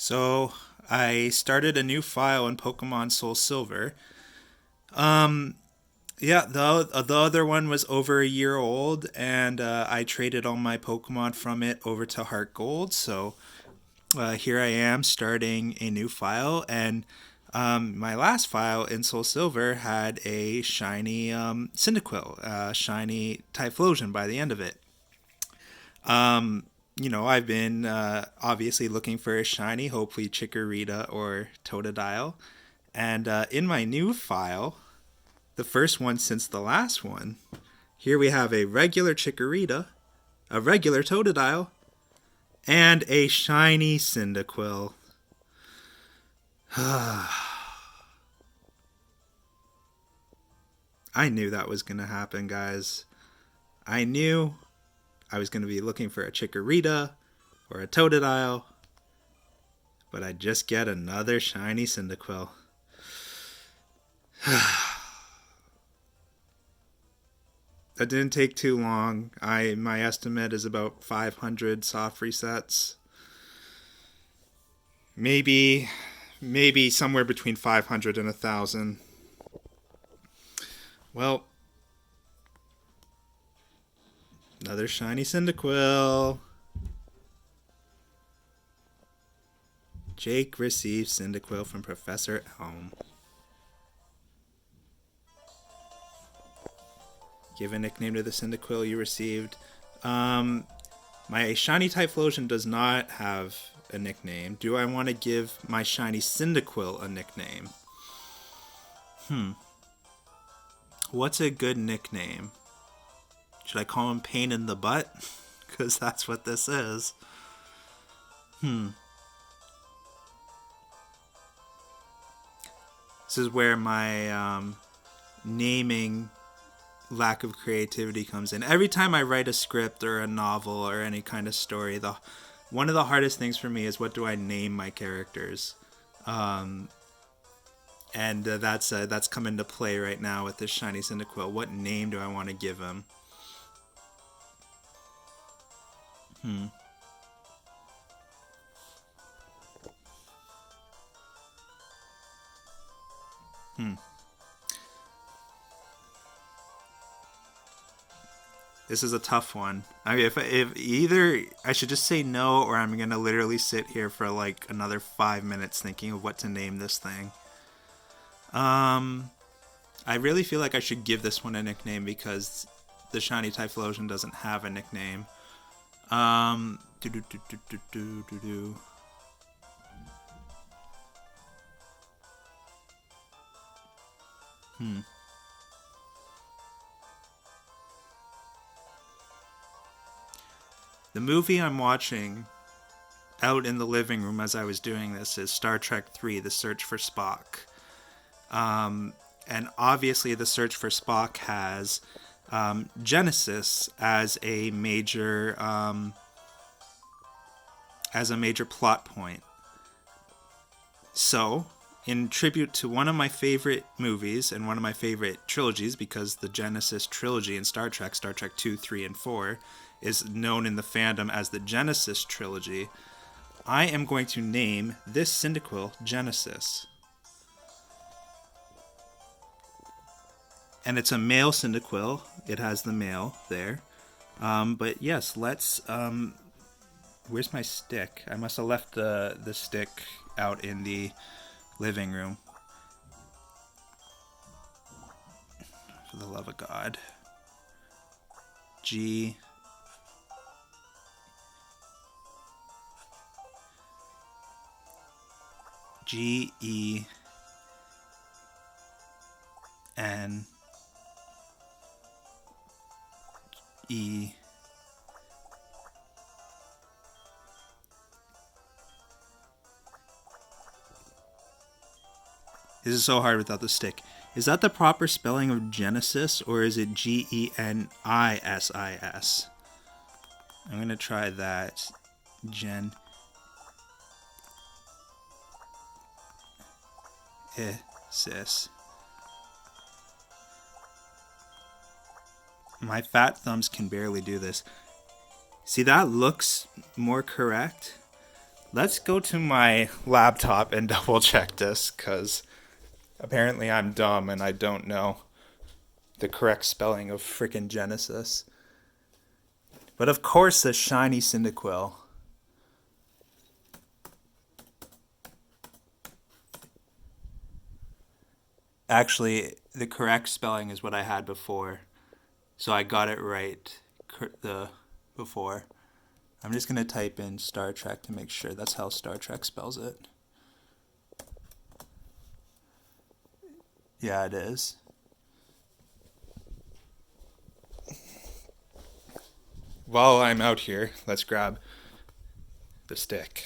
So I started a new file in Pokemon Soul Silver. Um, yeah, the other one was over a year old, and I traded all my Pokemon from it over to Heart Gold. So here I am starting a new file, and my last file in Soul Silver had a shiny Cyndaquil, shiny Typhlosion by the end of it. Um, I've been obviously looking for a shiny, hopefully Chikorita or Totodile. And in my new file, the first one since the last one, here we have a regular Chikorita, a regular Totodile, and a shiny Cyndaquil. I knew that was going to happen, guys. I knew I was going to be looking for a Chikorita or a Totodile, but I just get another shiny Cyndaquil. That didn't take too long. My estimate is about 500 soft resets. Maybe somewhere between 500 and 1,000. Well, another shiny Cyndaquil. Jake receives Cyndaquil from Professor Elm. Give a nickname to the Cyndaquil you received. My shiny Typhlosion does not have a nickname. Do I want to give my shiny Cyndaquil a nickname? What's a good nickname? Should I call him Pain in the Butt? Because that's what this is. This is where my naming lack of creativity comes in. Every time I write a script or a novel or any kind of story, one of the hardest things for me is what do I name my characters, and that's come into play right now with this shiny Cyndaquil. What name do I want to give him? This is a tough one. I mean, if either I should just say no, or I'm gonna literally sit here for like another 5 minutes thinking of what to name this thing. I really feel like I should give this one a nickname because the shiny Typhlosion doesn't have a nickname. Do do do do do do do do. The movie I'm watching out in the living room as I was doing this is Star Trek 3: The Search for Spock. And obviously, The Search for Spock has Genesis as a major plot point. So, in tribute to one of my favorite movies and one of my favorite trilogies, because the Genesis trilogy in Star Trek 2, 3, and 4, is known in the fandom as the Genesis trilogy, I am going to name this Cyndaquil Genesis. And it's a male Cyndaquil. It has the male there. But yes, let's... where's my stick? I must have left the stick out in the living room. For the love of God. G... G-E... N... E... This is so hard without the stick. Is that the proper spelling of Genesis, or is it Genesis? I'm going to try that. Genesis. My fat thumbs can barely do this. See, that looks more correct. Let's go to my laptop and double check this, because apparently I'm dumb and I don't know the correct spelling of frickin' Genesis. But of course, the shiny Cyndaquil. Actually, the correct spelling is what I had before. So I got it right the before. I'm just going to type in Star Trek to make sure that's how Star Trek spells it. Yeah, it is. While I'm out here, let's grab the stick.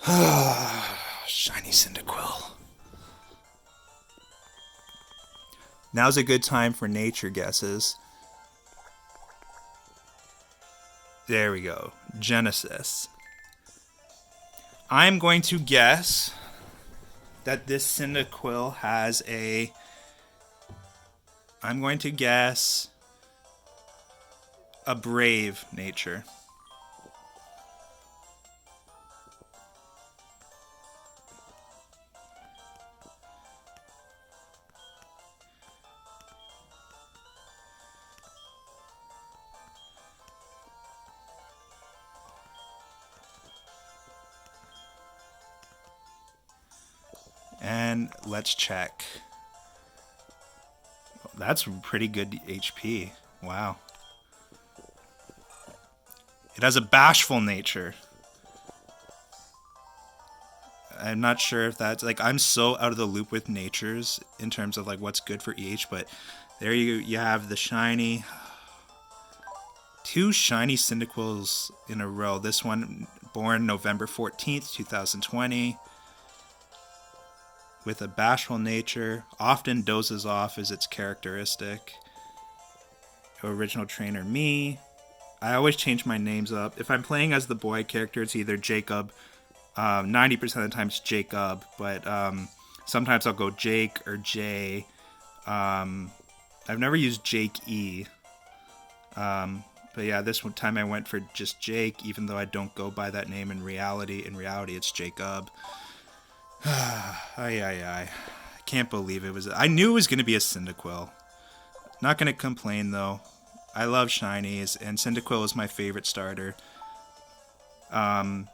Shiny Cyndaquil. Now's a good time for nature guesses. There we go. Genesis. I'm going to guess that this Cyndaquil has a... I'm going to guess a brave nature. And let's check. That's pretty good HP. Wow. It has a bashful nature. I'm not sure if that's like, I'm so out of the loop with natures in terms of like what's good for each, but there you have the shiny. Two shiny Cyndaquils in a row. This one born November 14th, 2020. With a bashful nature, often dozes off as its characteristic. Original trainer me. I always change my names up. If I'm playing as the boy character, it's either Jacob. 90% of the time it's Jacob, but sometimes I'll go Jake or Jay. I've never used Jake E. But yeah, this one time I went for just Jake, even though I don't go by that name in reality. In reality, it's Jacob. I can't believe it was... I knew it was going to be a Cyndaquil. Not going to complain, though. I love shinies, and Cyndaquil is my favorite starter. Of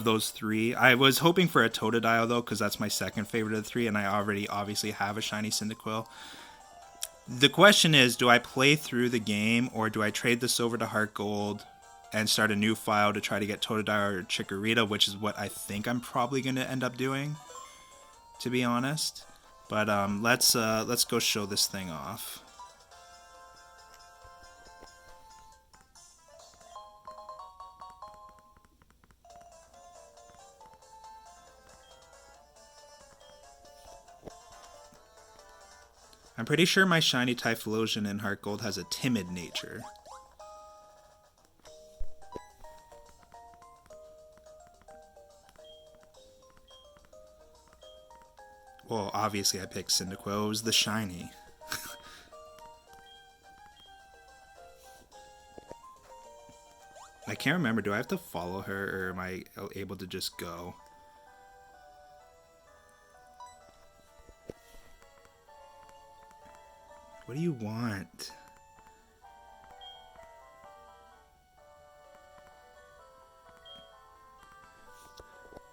those three. I was hoping for a Totodile, though, because that's my second favorite of the three, and I already obviously have a shiny Cyndaquil. The question is, do I play through the game, or do I trade this over to Heart Gold and start a new file to try to get Totodile or Chikorita, which is what I think I'm probably going to end up doing, to be honest. But let's go show this thing off. I'm pretty sure my shiny Typhlosion in Heart Gold has a timid nature. Well, obviously I picked Cyndaquil. It was the shiny. I can't remember. Do I have to follow her, or am I able to just go? What do you want?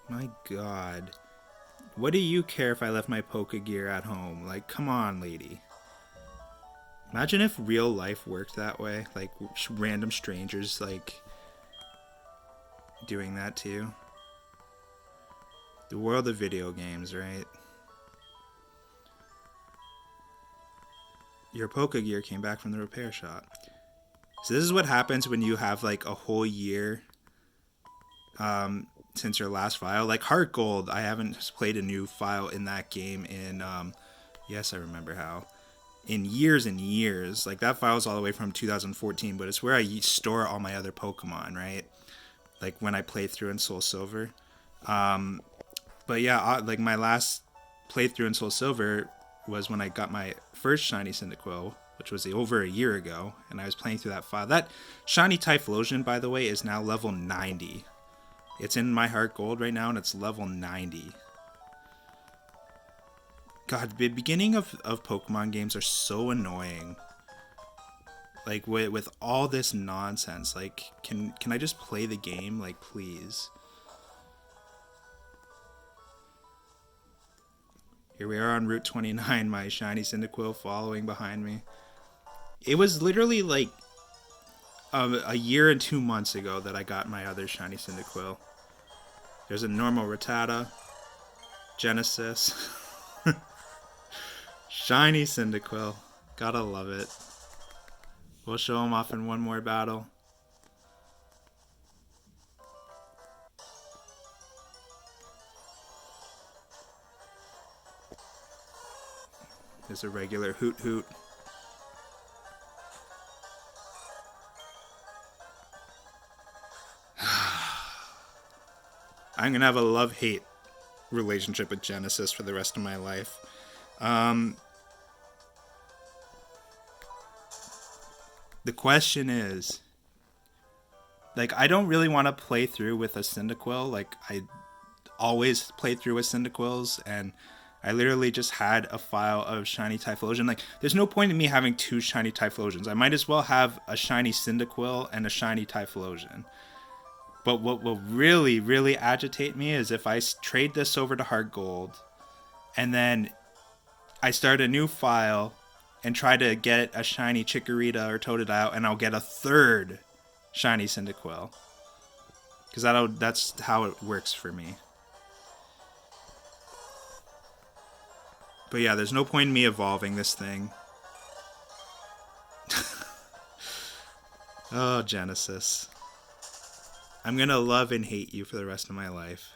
My God. What do you care if I left my Pokegear at home? Like, come on, lady. Imagine if real life worked that way. Like, random strangers, like, doing that to you. The world of video games, right? Your Pokegear came back from the repair shop. So this is what happens when you have, like, a whole year since your last file. Like Heart Gold, I haven't played a new file in that game in, yes, I remember how, in years and years. Like, that file's all the way from 2014, but it's where I store all my other Pokemon, right? Like, when I play through in Soul Silver. But yeah, like, my last playthrough in Soul Silver was when I got my first shiny Cyndaquil, which was over a year ago, and I was playing through that file. That shiny Typhlosion, by the way, is now level 90. It's in my heart gold right now, and it's level 90. God, the beginning of Pokemon games are so annoying. Like, with all this nonsense. Like, can I just play the game? Like, please. Here we are on Route 29, my shiny Cyndaquil following behind me. It was literally like a year and 2 months ago that I got my other shiny Cyndaquil. There's a normal Rattata, Genesis, shiny Cyndaquil. Gotta love it. We'll show him off in one more battle. There's a regular Hoot Hoot. I'm going to have a love-hate relationship with Genesis for the rest of my life. The question is, like, I don't really want to play through with a Cyndaquil. Like, I always play through with Cyndaquils, and I literally just had a file of shiny Typhlosion. Like, there's no point in me having two shiny Typhlosions. I might as well have a shiny Cyndaquil and a shiny Typhlosion. But what will really, really agitate me is if I trade this over to Heart Gold, and then I start a new file and try to get a shiny Chikorita or Totodile, and I'll get a third shiny Cyndaquil. Because that's how it works for me. But yeah, there's no point in me evolving this thing. Oh, Genesis. I'm gonna love and hate you for the rest of my life.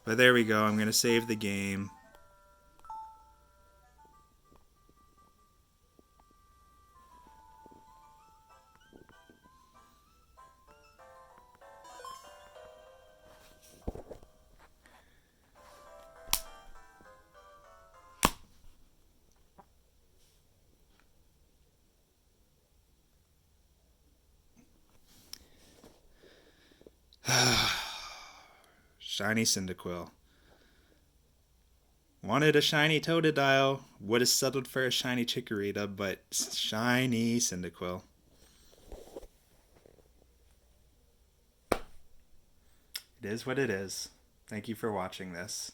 But there we go, I'm gonna save the game. Shiny Cyndaquil. Wanted a shiny Totodile. Would have settled for a shiny Chikorita, but shiny Cyndaquil. It is what it is. Thank you for watching this.